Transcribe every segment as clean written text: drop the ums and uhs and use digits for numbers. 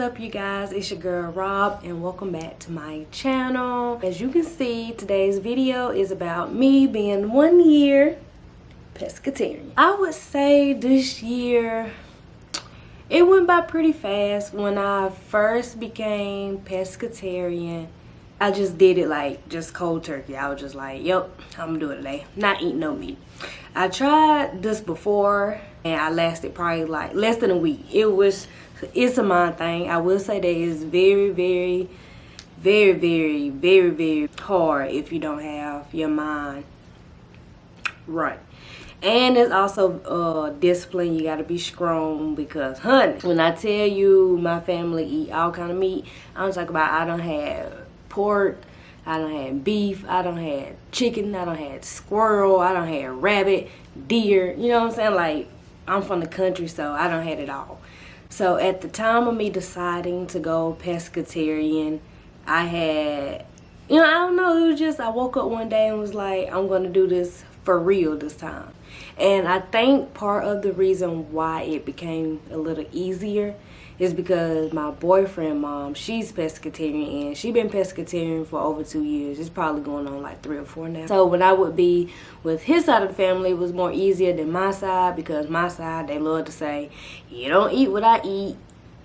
up, you guys? It's your girl Rob and welcome back to my channel. As you can see, today's video is about me being 1 year pescatarian. I would say this year it went by pretty fast. When I first became pescatarian, I just did it like just cold turkey. I was just like, yep, I'm gonna do it today, not eating no meat. I tried this before and I lasted probably like less than a week. It's a mind thing. I will say that it's very hard if you don't have your mind right. And it's also discipline. You gotta be strong because, honey, when I tell you my family eat all kind of meat, I'm talking about I done had pork, I done had beef, I done had chicken, I done had squirrel, I done had rabbit, deer. You know what I'm saying? Like, I'm from the country, so I done had it all. So at the time of me deciding to go pescatarian, I had, I don't know, it was just, I woke up one day and was like, I'm going to do this for real this time. And I think part of the reason why it became a little easier is because my boyfriend mom, she's pescatarian, and she's been pescatarian for over 2 years. It's probably going on like 3 or 4 now. So when I would be with his side of the family, it was more easier than my side, because my side, they love to say, you don't eat what I eat,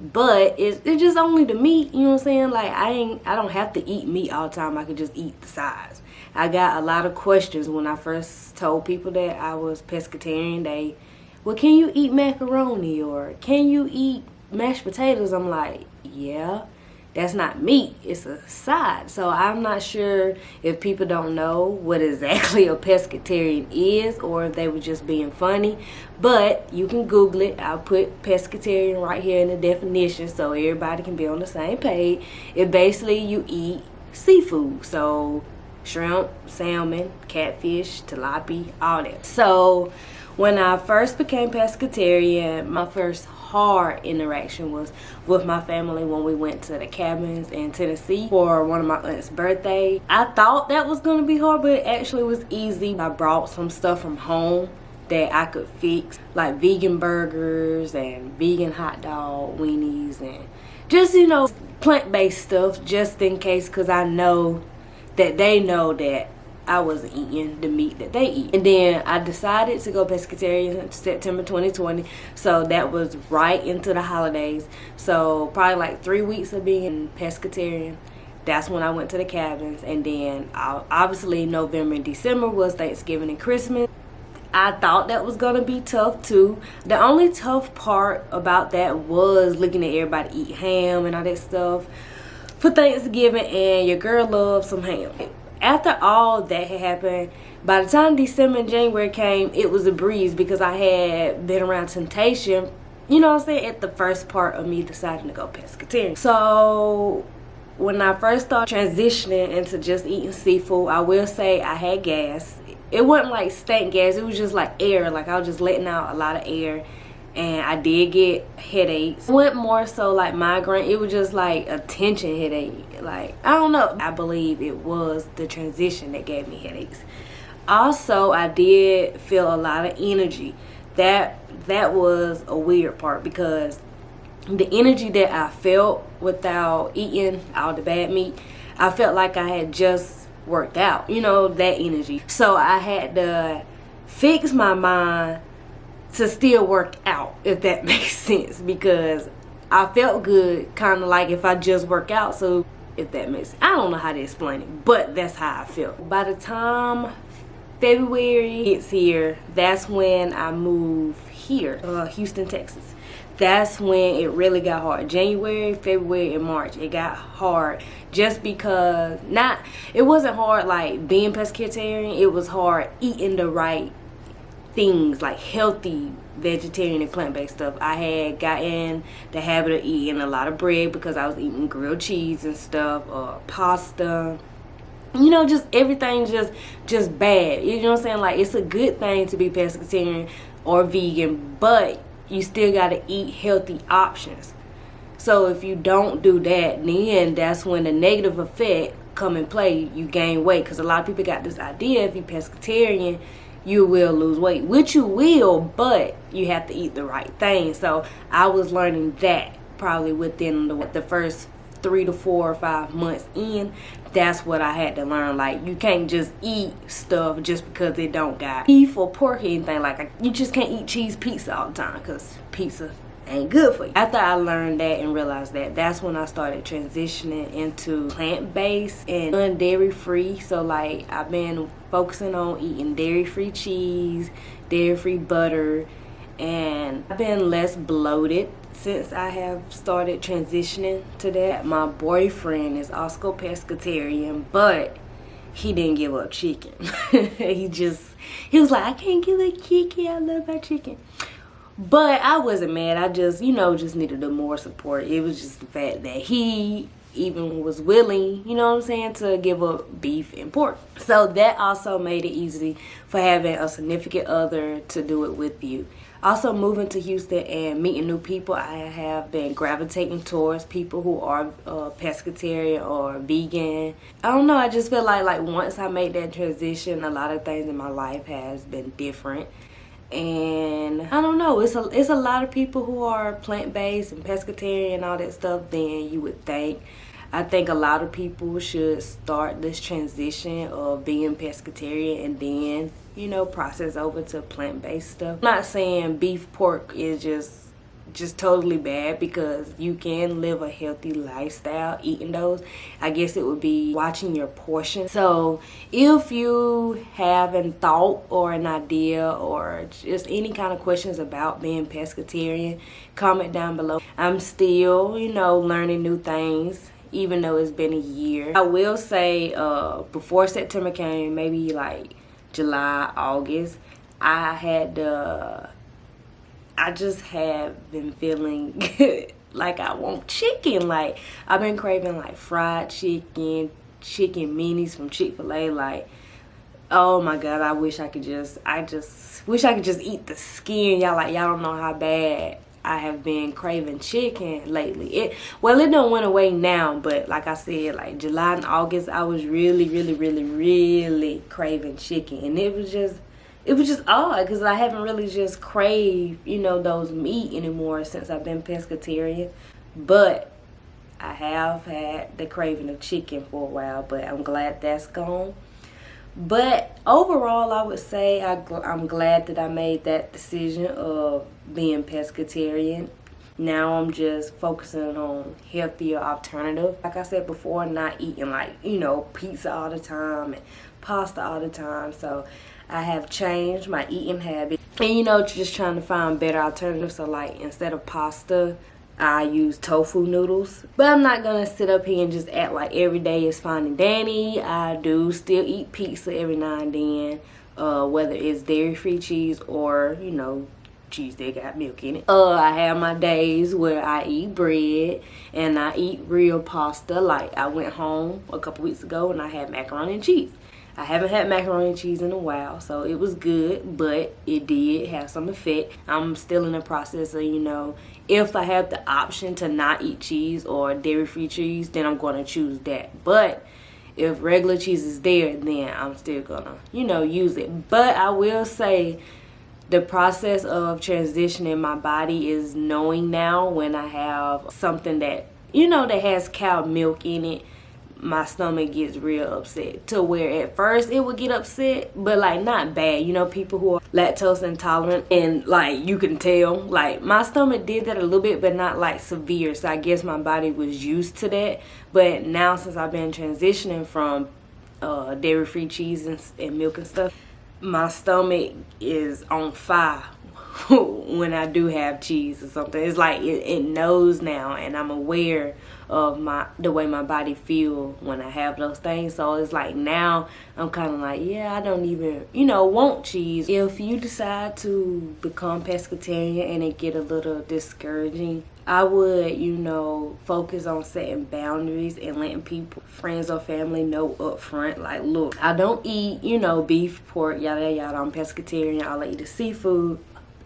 but it's just only the meat. You know what I'm saying? Like, I don't have to eat meat all the time. I could just eat the sides. I got a lot of questions when I first told people that I was pescatarian. Well, can you eat macaroni, or can you eat mashed potatoes? I'm like, yeah, that's not meat, it's a side. So I'm not sure if people don't know what exactly a pescatarian is, or if they were just being funny. But you can Google it. I'll put pescatarian right here in the definition so everybody can be on the same page. It basically, you eat seafood, so shrimp, salmon, catfish, tilapia, all that. So when I first became pescatarian, my first hard interaction was with my family when we went to the cabins in Tennessee for one of my aunt's birthday. I thought that was going to be hard, but it actually was easy. I brought some stuff from home that I could fix, like vegan burgers and vegan hot dog weenies and just, plant-based stuff, just in case, because I know that they know that I wasn't eating the meat that they eat. And then I decided to go pescatarian in September 2020. So that was right into the holidays. So probably like 3 weeks of being pescatarian. That's when I went to the cabins. And then obviously November and December was Thanksgiving and Christmas. I thought that was gonna be tough too. The only tough part about that was looking at everybody eat ham and all that stuff for Thanksgiving, and your girl loves some ham. After all that had happened, by the time December and January came, it was a breeze because I had been around temptation, at the first part of me deciding to go pescatarian. So when I first started transitioning into just eating seafood, I will say I had gas. It wasn't like stank gas, it was just like air. Like, I was just letting out a lot of air. And I did get headaches. It wasn't more so like migraine. It was just like a tension headache. Like, I don't know. I believe it was the transition that gave me headaches. Also, I did feel a lot of energy. That was a weird part, because the energy that I felt without eating all the bad meat, I felt like I had just worked out. That energy. So I had to fix my mind to still work out, if that makes sense, because I felt good, kind of like if I just work out. So if that makes sense, I don't know how to explain it, but that's how I felt. By the time February gets here, that's when I moved here, Houston, Texas. That's when it really got hard. January, February, and March, it got hard, just because it wasn't hard like being pescatarian, it was hard eating the right things, like healthy vegetarian and plant-based stuff. I had gotten the habit of eating a lot of bread because I was eating grilled cheese and stuff, pasta, just everything just bad. You know what I'm saying? Like, it's a good thing to be pescatarian or vegan, but you still got to eat healthy options. So if you don't do that, then that's when the negative effect come in play. You gain weight, because a lot of people got this idea if you pescatarian, you will lose weight, which you will, but you have to eat the right thing. So I was learning that probably within the first 3 to 4 or 5 months in, that's what I had to learn. Like, you can't just eat stuff just because it don't got beef or pork or anything. Like, you just can't eat cheese pizza all the time, because pizza ain't good for you. After I learned that and realized that, that's when I started transitioning into plant-based and dairy-free. So like, I've been focusing on eating dairy-free cheese, dairy-free butter, and I've been less bloated since I have started transitioning to that. My boyfriend is also pescatarian, but he didn't give up chicken. he was like, I can't give up chicken, I love my chicken. But I wasn't mad. I just, just needed the more support. It was just the fact that he even was willing, you know what I'm saying, to give up beef and pork. So that also made it easy for having a significant other to do it with you. Also, moving to Houston and meeting new people, I have been gravitating towards people who are pescatarian or vegan. I don't know, I just feel like once I made that transition, a lot of things in my life has been different. And I don't know, it's a lot of people who are plant-based and pescatarian and all that stuff than you would think. I think a lot of people should start this transition of being pescatarian and then, process over to plant-based stuff. I'm not saying beef, pork is just totally bad, because you can live a healthy lifestyle eating those. I guess it would be watching your portion. So if you have a thought or an idea or just any kind of questions about being pescatarian, comment down below. I'm still, learning new things, even though it's been a year. I will say, before September came, maybe like July, August, I just have been feeling like I want chicken. Like, I've been craving like fried chicken, chicken minis from Chick-fil-A. Like, oh my God, I wish I could just eat the skin. Y'all don't know how bad I have been craving chicken lately. It don't went away now, but like I said, like July and August, I was really, really, really, really craving chicken. And it was just odd, because I haven't really just craved, those meat anymore since I've been pescatarian. But I have had the craving of chicken for a while, but I'm glad that's gone. But overall, I would say I'm glad that I made that decision of being pescatarian. Now I'm just focusing on healthier alternative. Like I said before, not eating like, pizza all the time and pasta all the time. So I have changed my eating habit. And, just trying to find better alternatives. So like, instead of pasta, I use tofu noodles. But I'm not gonna sit up here and just act like every day is fine and dandy. I do still eat pizza every now and then, whether it's dairy-free cheese or, cheese that got milk in it. I have my days where I eat bread and I eat real pasta. Like, I went home a couple weeks ago and I had macaroni and cheese. I haven't had macaroni and cheese in a while, so it was good, but it did have some effect. I'm still in the process of, if I have the option to not eat cheese or dairy-free cheese, then I'm going to choose that. But if regular cheese is there, then I'm still going to, use it. But I will say, the process of transitioning my body is knowing now when I have something that, that has cow milk in it, my stomach gets real upset, to where at first it would get upset, but like not bad. People who are lactose intolerant, and like you can tell, like my stomach did that a little bit, but not like severe. So I guess my body was used to that. But now, since I've been transitioning from dairy-free cheese and milk and stuff, my stomach is on fire when I do have cheese or something. It's like it knows now, and I'm aware of the way my body feel when I have those things. So it's like now I'm kind of like, yeah, I don't even want cheese. If you decide to become pescatarian and it get a little discouraging, I would focus on setting boundaries and letting people, friends or family, know up front, like, look, I don't eat beef, pork, yada yada, I'm pescatarian, all I eat is seafood.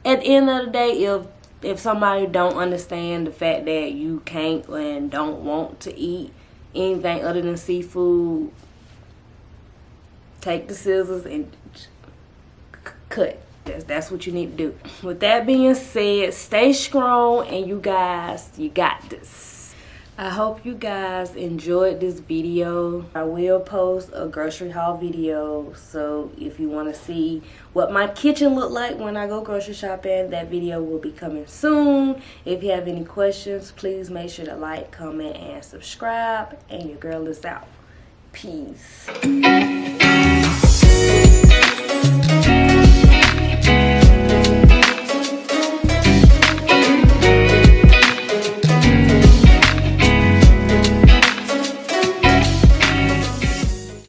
At the end of the day, if somebody don't understand the fact that you can't and don't want to eat anything other than seafood, take the scissors and cut. That's what you need to do. With that being said, stay strong, and you guys, you got this. I hope you guys enjoyed this video. I will post a grocery haul video, so if you want to see what my kitchen look like when I go grocery shopping, that video will be coming soon. If you have any questions, please make sure to like, comment, and subscribe. And your girl is out. Peace.